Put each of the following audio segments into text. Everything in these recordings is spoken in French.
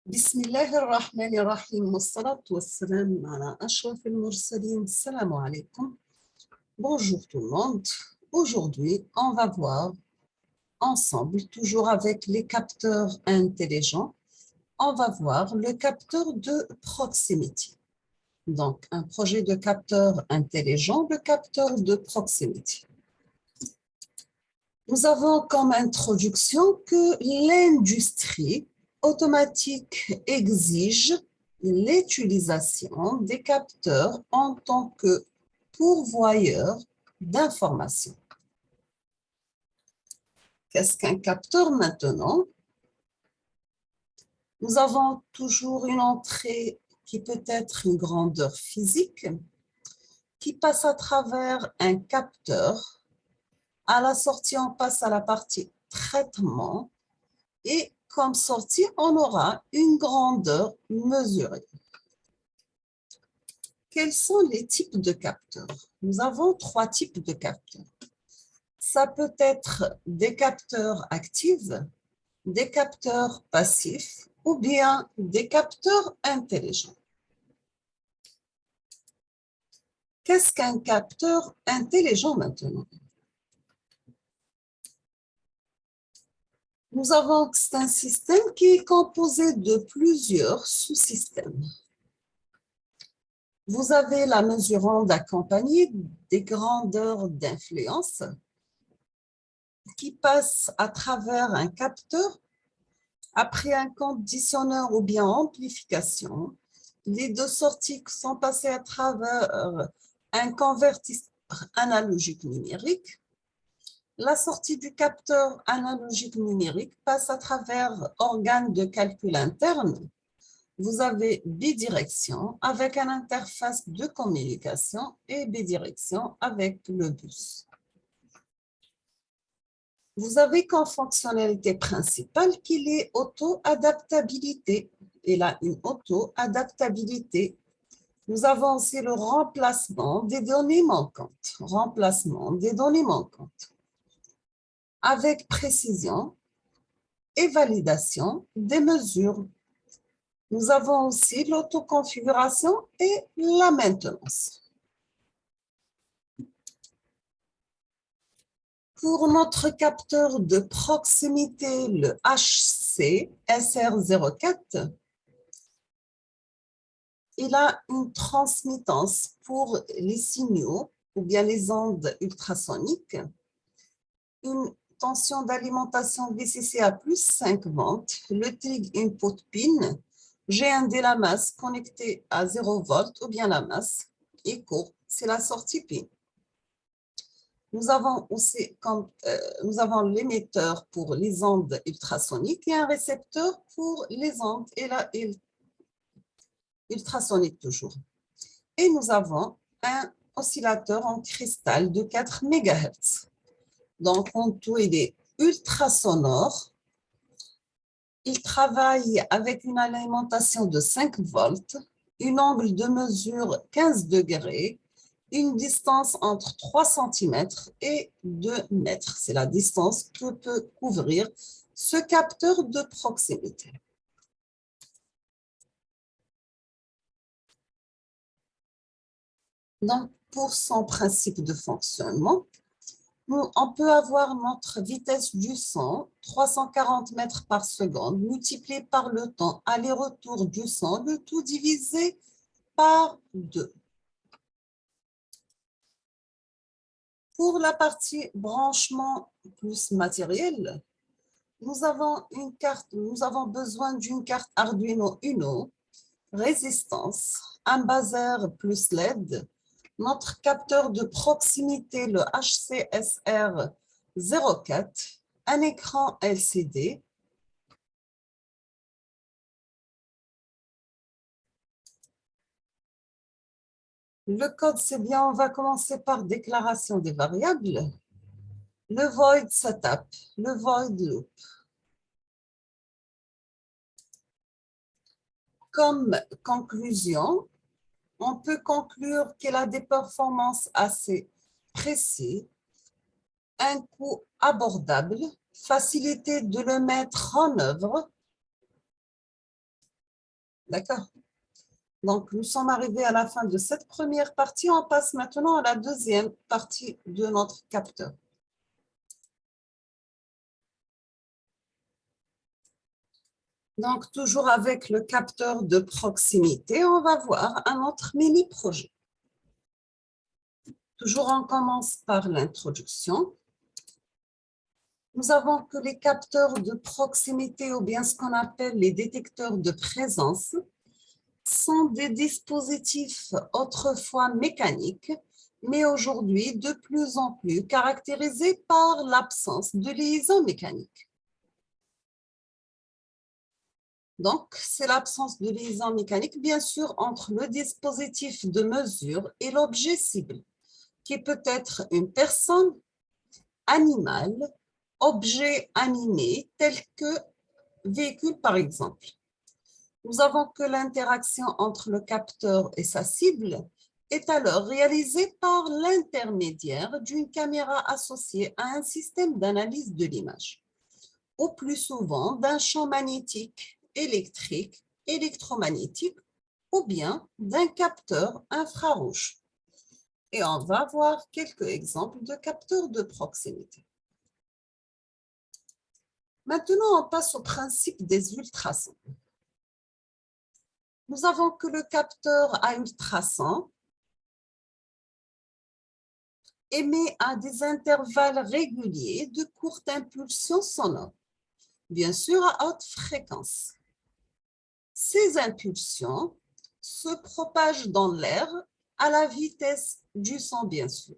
بسم الله الرحمن الرحيم والصلاة والسلام على أشرف المرسلين. Salam alaikum. Bonjour tout le monde. Aujourd'hui, on va voir ensemble, toujours avec les capteurs intelligents, on va voir le capteur de proximité. Donc, un projet de capteur intelligent, le capteur de proximité. Nous avons comme introduction que l'industrie automatique exige l'utilisation des capteurs en tant que pourvoyeur d'informations. Qu'est-ce qu'un capteur maintenant? Nous avons toujours une entrée qui peut être une grandeur physique qui passe à travers un capteur. À la sortie, on passe à la partie traitement et comme sortie, on aura une grandeur mesurée. Quels sont les types de capteurs? Nous avons 3 types de capteurs. Ça peut être des capteurs actifs, des capteurs passifs ou bien des capteurs intelligents. Qu'est-ce qu'un capteur intelligent maintenant? Nous avons un système qui est composé de plusieurs sous-systèmes. Vous avez la mesurande accompagnée des grandeurs d'influence qui passe à travers un capteur après un conditionneur ou bien amplification. Les deux sorties sont passées à travers un convertisseur analogique numérique. La sortie du capteur analogique numérique passe à travers organes de calcul interne. Vous avez bidirection avec une interface de communication et bidirection avec le bus. Vous avez comme fonctionnalité principale qu'il est auto-adaptabilité. Il a une auto-adaptabilité. Nous avons aussi le remplacement des données manquantes. Remplacement des données manquantes. Avec précision et validation des mesures. Nous avons aussi l'autoconfiguration et la maintenance. Pour notre capteur de proximité, le HC SR04, il a une transmittance pour les signaux ou bien les ondes ultrasoniques, une tension d'alimentation VCC à plus 5 volts, le TIG input pin, G1D la masse connectée à 0 volts ou bien la masse, écho, c'est la sortie pin. Nous avons aussi nous avons l'émetteur pour les ondes ultrasoniques et un récepteur pour les ondes ultrasoniques toujours. Et nous avons un oscillateur en cristal de 4 MHz. Donc, en tout, il est ultrasonore. Il travaille avec une alimentation de 5 volts, un angle de mesure 15 degrés, une distance entre 3 cm et 2 mètres. C'est la distance que peut couvrir ce capteur de proximité. Donc, pour son principe de fonctionnement, on peut avoir notre vitesse du son, 340 mètres par seconde, multiplié par le temps aller-retour du son, le tout divisé par 2. Pour la partie branchement plus matériel, nous avons besoin d'une carte Arduino Uno, résistance, un buzzer plus LED, notre capteur de proximité, le HCSR04, un écran LCD, le code, c'est bien, on va commencer par déclaration des variables, le void setup, le void loop. Comme conclusion, on peut conclure qu'elle a des performances assez précises, un coût abordable, facilité de le mettre en œuvre, D'accord? Donc, nous sommes arrivés à la fin de cette première partie. On passe maintenant à la deuxième partie de notre capteur. Donc, toujours avec le capteur de proximité, on va voir un autre mini-projet. Toujours, on commence par l'introduction. Nous avons que les capteurs de proximité ou bien ce qu'on appelle les détecteurs de présence sont des dispositifs autrefois mécaniques, mais aujourd'hui de plus en plus caractérisés par l'absence de liaison mécanique. Donc, c'est l'absence de liaison mécanique, bien sûr, entre le dispositif de mesure et l'objet cible, qui peut être une personne, animal, objet animé, tel que véhicule par exemple. Nous avons que l'interaction entre le capteur et sa cible est alors réalisée par l'intermédiaire d'une caméra associée à un système d'analyse de l'image, ou plus souvent d'un champ magnétique, électrique, électromagnétique, ou bien d'un capteur infrarouge. Et on va voir quelques exemples de capteurs de proximité. Maintenant, on passe au principe des ultrasons. Nous avons que le capteur à ultrasons émet à des intervalles réguliers de courte impulsion sonore, bien sûr à haute fréquence. Ces impulsions se propagent dans l'air à la vitesse du son, bien sûr.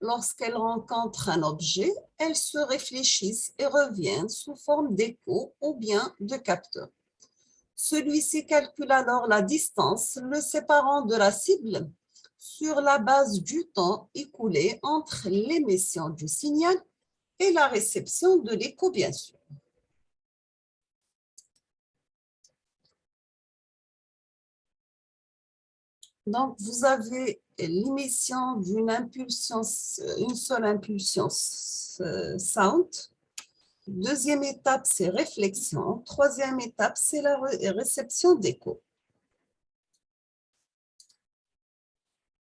Lorsqu'elles rencontrent un objet, elles se réfléchissent et reviennent sous forme d'écho ou bien de capteur. Celui-ci calcule alors la distance le séparant de la cible sur la base du temps écoulé entre l'émission du signal et la réception de l'écho, bien sûr. Donc, vous avez l'émission d'une impulsion, une seule impulsion sound. Deuxième étape, c'est réflexion. Troisième étape, c'est la réception d'écho.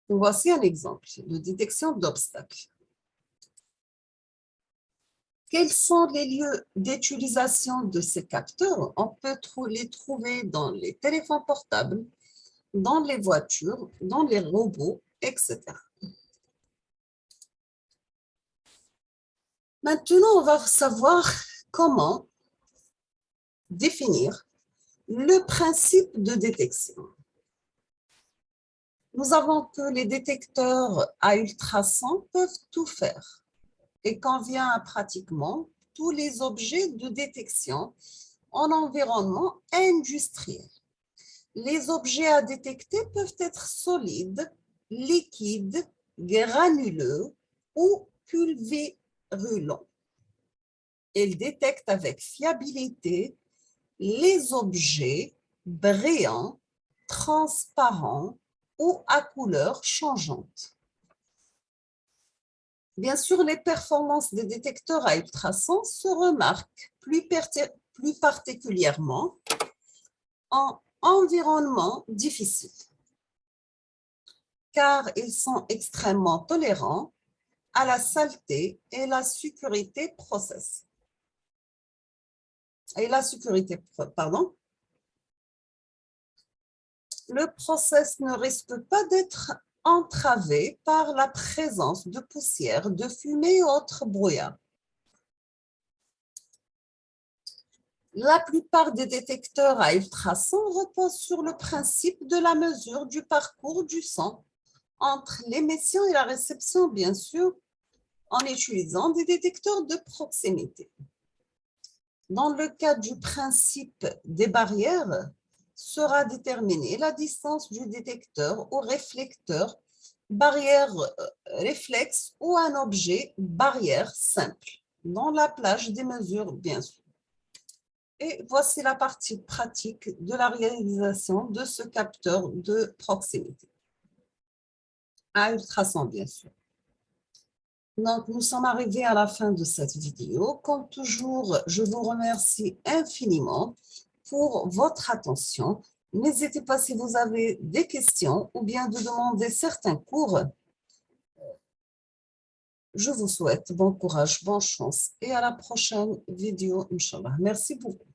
Voici un exemple de détection d'obstacles. Quels sont les lieux d'utilisation de ces capteurs? On peut les trouver dans les téléphones portables, dans les voitures, dans les robots, etc. Maintenant, on va savoir comment définir le principe de détection. Nous avons que les détecteurs à ultrasons peuvent tout faire et convient à pratiquement tous les objets de détection en environnement industriel. Les objets à détecter peuvent être solides, liquides, granuleux ou pulvérulents. Ils détectent avec fiabilité les objets brillants, transparents ou à couleur changeante. Bien sûr, les performances des détecteurs à ultrasons se remarquent plus particulièrement en environnement difficile, car ils sont extrêmement tolérants à la saleté et la sécurité process. Et la sécurité, pardon. Le process ne risque pas d'être entravé par la présence de poussière, de fumée ou autres brouillards. La plupart des détecteurs à ultrasons reposent sur le principe de la mesure du parcours du son entre l'émission et la réception, bien sûr, en utilisant des détecteurs de proximité. Dans le cas du principe des barrières, sera déterminée la distance du détecteur au réflecteur, barrière réflexe ou un objet barrière simple, dans la plage des mesures, bien sûr. Et voici la partie pratique de la réalisation de ce capteur de proximité, à ultrasons, bien sûr. Donc, nous sommes arrivés à la fin de cette vidéo. Comme toujours, je vous remercie infiniment pour votre attention N'hésitez pas si vous avez des questions ou bien de demander certains cours. Je vous souhaite bon courage, bonne chance et à la prochaine vidéo, Inch'Allah. Merci beaucoup.